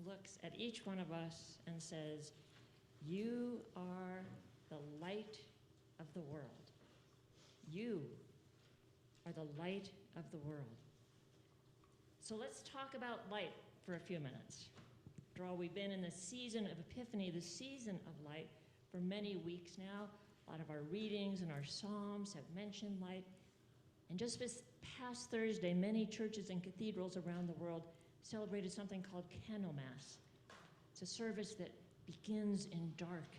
looks at each one of us and says, "You are the light of the world. You are the light of the world." So let's talk about light for a few minutes. After all, we've been in the season of Epiphany, the season of light, for many weeks now. A lot of our readings and our psalms have mentioned light. And just this past Thursday, many churches and cathedrals around the world celebrated something called Candlemas. It's a service that begins in dark,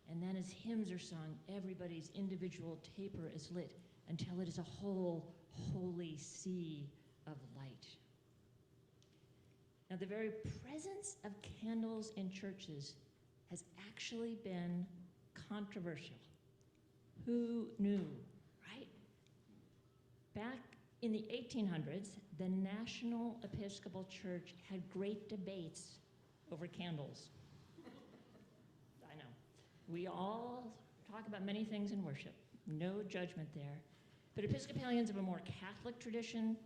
and then as hymns are sung, everybody's individual taper is lit until it is a whole holy sea of light. Now, the very presence of candles in churches has actually been controversial. Who knew, right? Back in the 1800s, the National Episcopal Church had great debates over candles. I know. We all talk about many things in worship. No judgment there. But Episcopalians of a more Catholic tradition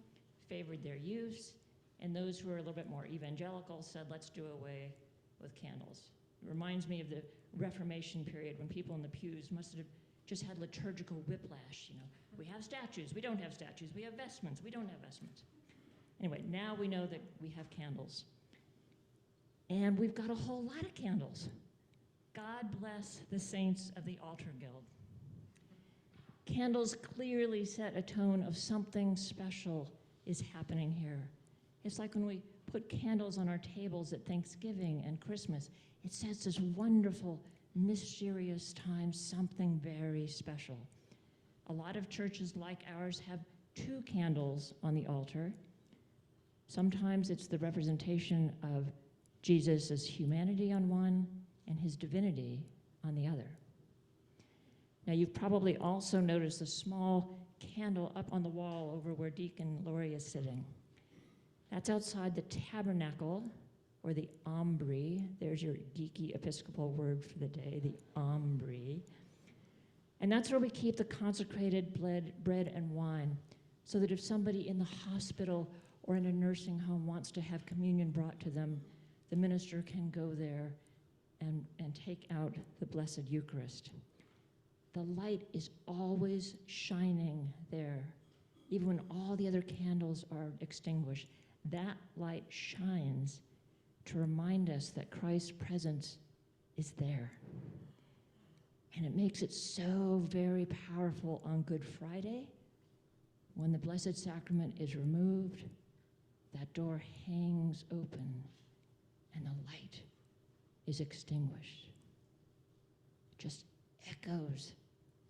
favored their use, and those who are a little bit more evangelical said, let's do away with candles. It reminds me of the Reformation period when people in the pews must have just had liturgical whiplash. You know, we have statues, we don't have statues. We have vestments, we don't have vestments. Anyway, now we know that we have candles. And we've got a whole lot of candles. God bless the saints of the Altar Guild. Candles clearly set a tone of something special is happening here. It's like when we put candles on our tables at Thanksgiving and Christmas. It says this wonderful, mysterious time, something very special. A lot of churches like ours have 2 candles on the altar. Sometimes it's the representation of Jesus' humanity on one and his divinity on the other. Now, you've probably also noticed a small candle up on the wall over where Deacon Laurie is sitting. That's outside the tabernacle, or the ambry. There's your geeky Episcopal word for the day, the ambry. And that's where we keep the consecrated bread and wine, so that if somebody in the hospital or in a nursing home wants to have communion brought to them, the minister can go there and take out the Blessed Eucharist. The light is always shining there, even when all the other candles are extinguished. That light shines to remind us that Christ's presence is there. And it makes it so very powerful on Good Friday, when the Blessed Sacrament is removed, that door hangs open and the light is extinguished. It just echoes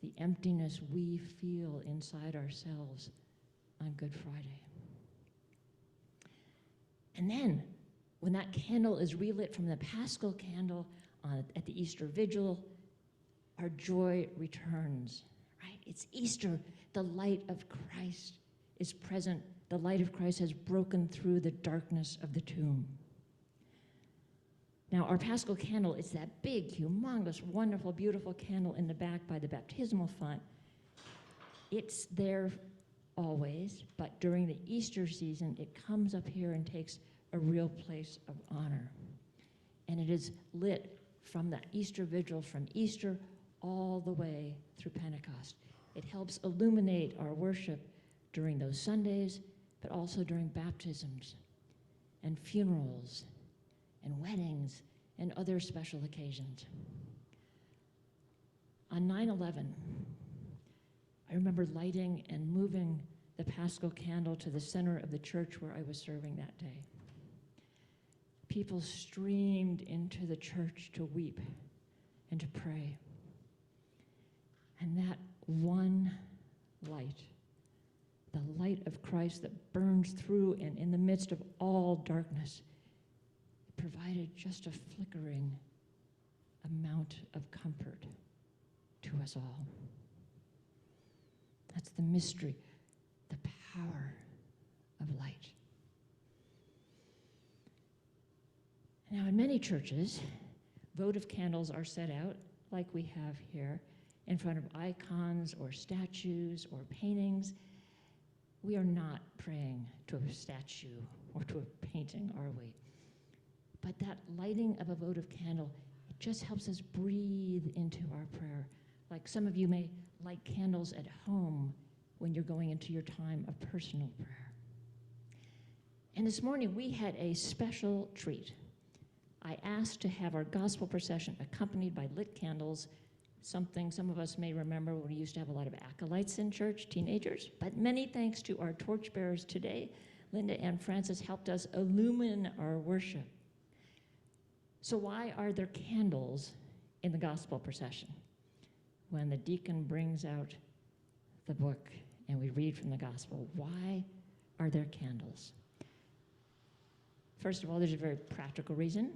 the emptiness we feel inside ourselves on Good Friday. And then, when that candle is relit from the Paschal candle at the Easter Vigil, our joy returns, right? It's Easter. The light of Christ is present. The light of Christ has broken through the darkness of the tomb. Now, our Paschal candle is that big, humongous, wonderful, beautiful candle in the back by the baptismal font. It's there always, but during the Easter season, it comes up here and takes a real place of honor. And it is lit from that Easter Vigil, from Easter all the way through Pentecost. It helps illuminate our worship during those Sundays, but also during baptisms and funerals and weddings and other special occasions. On 9/11, I remember lighting and moving the Paschal candle to the center of the church where I was serving that day. People streamed into the church to weep and to pray. And that one light, the light of Christ that burns through and in the midst of all darkness, provided just a flickering amount of comfort to us all. That's the mystery, the power of light. Now, in many churches, votive candles are set out, like we have here, in front of icons or statues or paintings. We are not praying to a statue or to a painting, are we? But But that lighting of a votive candle, it just helps us breathe into our prayer. Like some of you may light candles at home when you're going into your time of personal prayer. And this morning we had a special treat. I asked to have our gospel procession accompanied by lit candles, something some of us may remember when we used to have a lot of acolytes in church, teenagers. But many thanks to our torchbearers today, Linda and Francis helped us illumine our worship. So why are there candles in the gospel procession? When the deacon brings out the book and we read from the gospel, why are there candles? First of all, there's a very practical reason.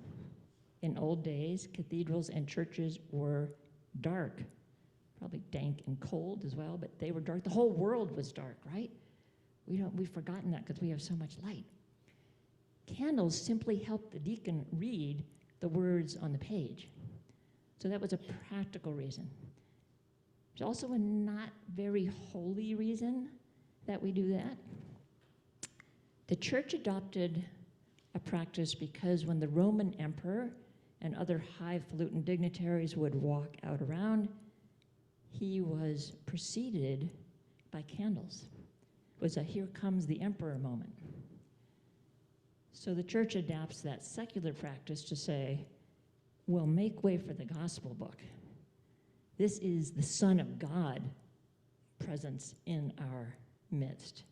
In old days, cathedrals and churches were dark, probably dank and cold as well, but they were dark. The whole world was dark, right? We've forgotten that because we have so much light. Candles simply help the deacon read the words on the page. So that was a practical reason. There's also a not very holy reason that we do that. The church adopted a practice because when the Roman emperor and other highfalutin dignitaries would walk out around, he was preceded by candles. It was a here comes the emperor moment. So the church adapts that secular practice to say, we'll make way for the gospel book. This is the Son of God presence in our midst.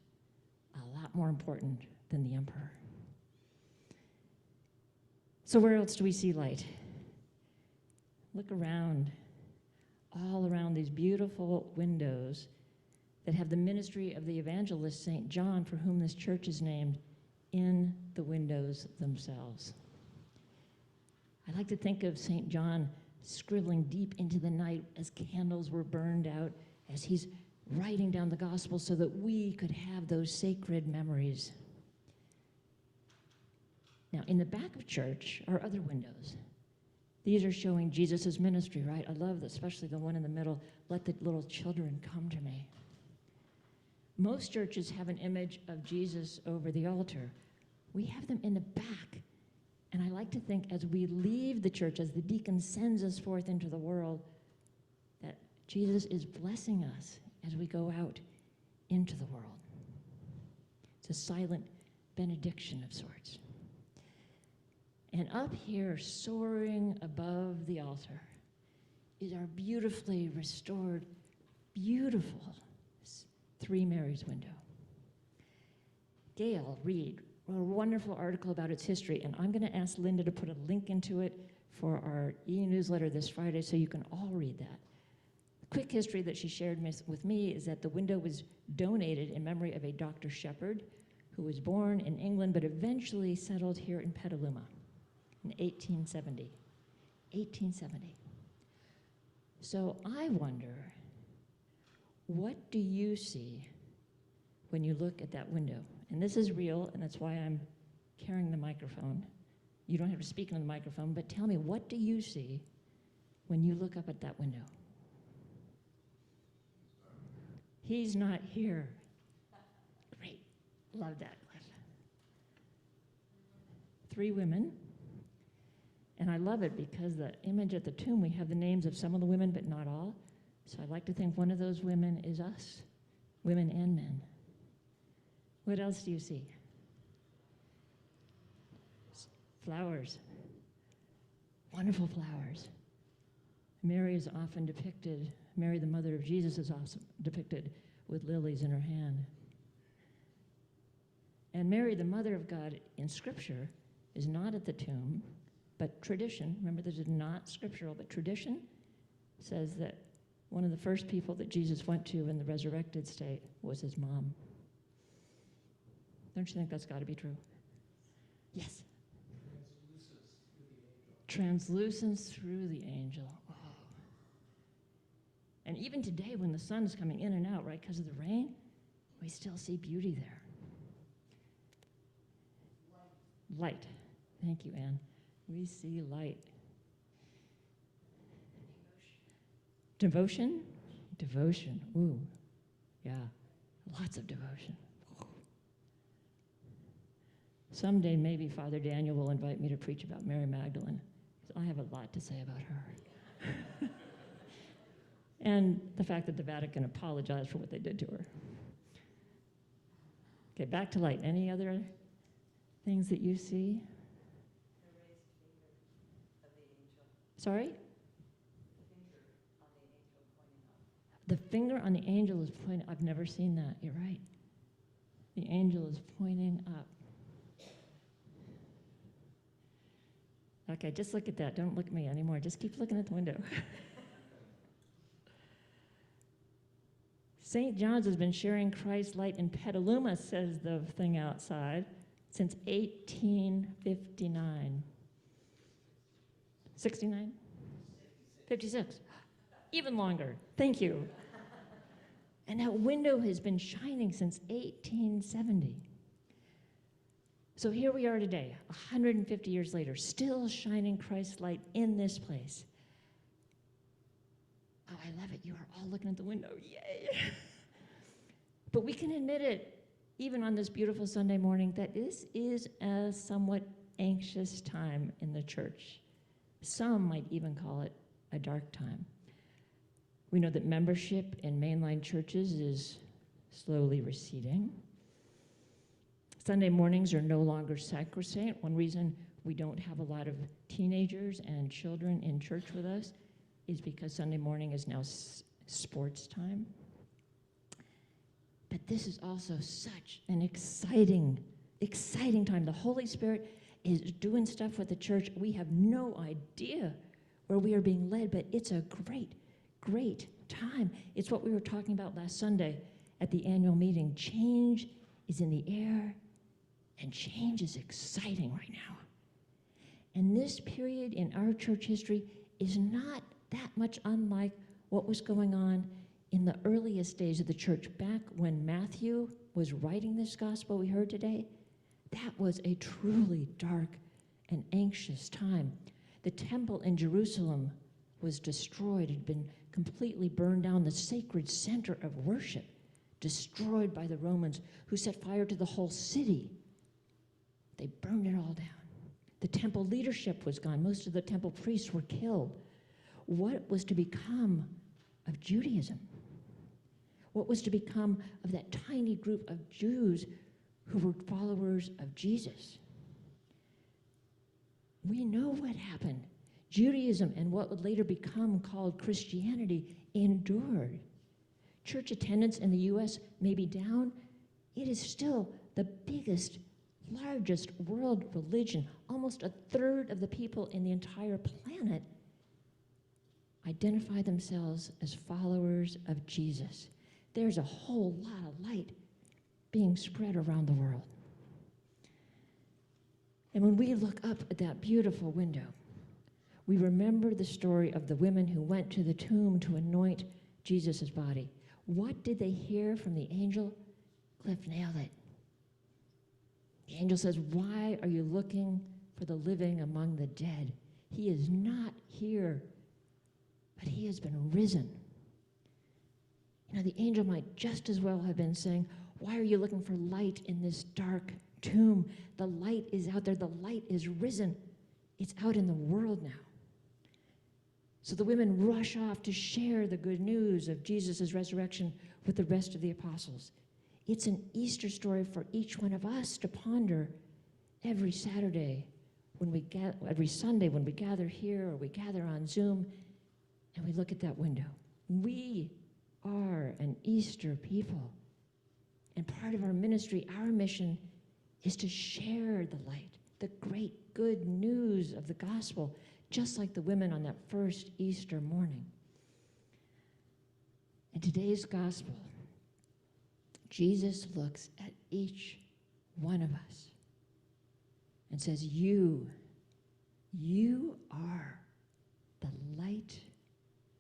A lot more important than the emperor. So where else do we see light? Look around, all around these beautiful windows that have the ministry of the evangelist St. John, for whom this church is named, in the windows themselves. I like to think of St. John scribbling deep into the night as candles were burned out, as he's writing down the gospel so that we could have those sacred memories. Now, in the back of church are other windows. These are showing Jesus' ministry, right? I love this, especially the one in the middle, let the little children come to me. Most churches have an image of Jesus over the altar. We have them in the back. And I like to think as we leave the church, as the deacon sends us forth into the world, that Jesus is blessing us as we go out into the world. It's a silent benediction of sorts. And up here, soaring above the altar, is our beautifully restored, beautiful Three Marys window. Gail Reed wrote a wonderful article about its history, and I'm going to ask Linda to put a link into it for our e-newsletter this Friday so you can all read that. The quick history that she shared with me is that the window was donated in memory of a Dr. Shepherd who was born in England but eventually settled here in Petaluma in 1870. 1870. So I wonder, what do you see when you look at that window? And this is real, and that's why I'm carrying the microphone. You don't have to speak into the microphone, but tell me, what do you see when you look up at that window? He's not here. Great. Love that, Cliff. Three women. And I love it because the image at the tomb, we have the names of some of the women, but not all. So I'd like to think one of those women is us, women and men. What else do you see? Flowers. Wonderful flowers. Mary is often depicted, Mary, the mother of Jesus, is often depicted with lilies in her hand. And Mary, the mother of God in Scripture, is not at the tomb, but tradition, remember this is not scriptural, but tradition says that one of the first people that Jesus went to in the resurrected state was his mom. Don't you think that's got to be true? Yes. Translucence through the angel. Oh. And even today when the sun's coming in and out, right, because of the rain, we still see beauty there. Light. Thank you, Anne. We see light. Devotion? Devotion. Ooh, yeah. Lots of devotion. Someday maybe Father Daniel will invite me to preach about Mary Magdalene. I have a lot to say about her. And the fact that the Vatican apologized for what they did to her. Okay, back to light. Any other things that you see? The raised finger of the angel. Sorry? The finger on the angel pointing up. The finger on the angel is pointing. I've never seen that. You're right. The angel is pointing up. Okay, just look at that. Don't look at me anymore. Just keep looking at the window. St. John's has been sharing Christ's light in Petaluma, says the thing outside, since 1859. 69? 56. Even longer. Thank you. And that window has been shining since 1870. So here we are today, 150 years later, still shining Christ's light in this place. Oh, I love it. You are all looking at the window. Yay! But we can admit it, even on this beautiful Sunday morning, that this is a somewhat anxious time in the church. Some might even call it a dark time. We know that membership in mainline churches is slowly receding. Sunday mornings are no longer sacrosanct. One reason we don't have a lot of teenagers and children in church with us is because Sunday morning is now sports time. But this is also such an exciting time. The Holy Spirit is doing stuff with the church. We have no idea where we are being led, but it's a great time. It's what we were talking about last Sunday at the annual meeting. Change is in the air, and change is exciting right now. And this period in our church history is not that much unlike what was going on in the earliest days of the church, back when Matthew was writing this gospel we heard today. That was a truly dark and anxious time. The temple in Jerusalem was destroyed. It had been completely burned down, the sacred center of worship, destroyed by the Romans, who set fire to the whole city. They burned it all down. The temple leadership was gone. Most of the temple priests were killed. What was to become of Judaism? What was to become of that tiny group of Jews who were followers of Jesus? We know what happened. Judaism and what would later become called Christianity endured. Church attendance in the U.S. may be down. It is still the biggest, largest world religion. Almost a third of the people in the entire planet identify themselves as followers of Jesus. There's a whole lot of light being spread around the world. And when we look up at that beautiful window, we remember the story of the women who went to the tomb to anoint Jesus' body. What did they hear from the angel? Cliff nailed it. The angel says, "Why are you looking for the living among the dead? He is not here, but he has been risen." You know, the angel might just as well have been saying, "Why are you looking for light in this dark tomb? The light is out there. The light is risen. It's out in the world now." So the women rush off to share the good news of Jesus' resurrection with the rest of the apostles. It's an Easter story for each one of us to ponder every Saturday, every Sunday when we gather here or we gather on Zoom and we look at that window. We are an Easter people. And part of our ministry, our mission, is to share the light, the great good news of the gospel, just like the women on that first Easter morning. In today's gospel, Jesus looks at each one of us and says, you are the light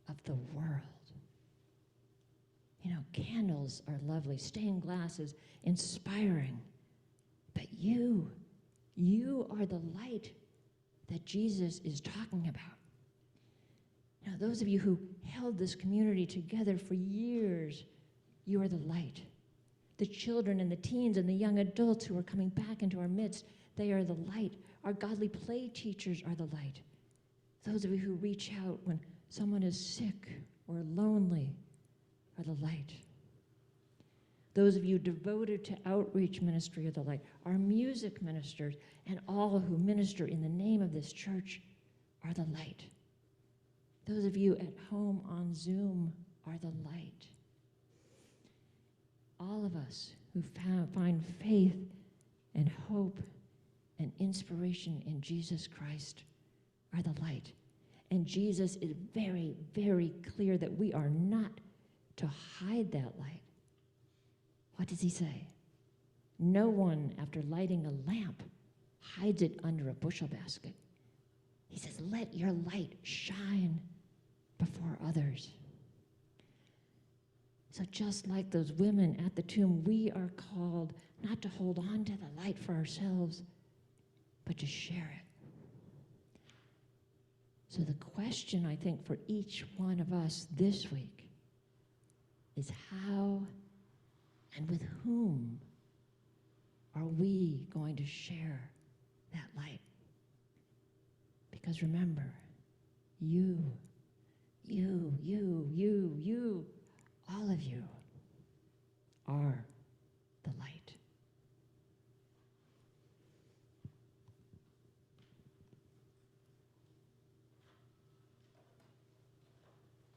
of the world. You know, candles are lovely, stained glass is inspiring, but you are the light that Jesus is talking about. Now, those of you who held this community together for years, you are the light. The children and the teens and the young adults who are coming back into our midst, They are the light. Our godly play teachers are the light. Those of you who reach out when someone is sick or lonely are the light. Those of you devoted to outreach ministry are the light. Our music ministers and all who minister in the name of this church are the light. Those of you at home on Zoom are the light. All of us who find faith and hope and inspiration in Jesus Christ are the light. And Jesus is very, very clear that we are not to hide that light. What does he say? No one, after lighting a lamp, hides it under a bushel basket. He says, let your light shine before others. So just like those women at the tomb, we are called not to hold on to the light for ourselves, but to share it. So the question, I think, for each one of us this week is how and with whom are we going to share that light? Because remember, you, all of you are the light.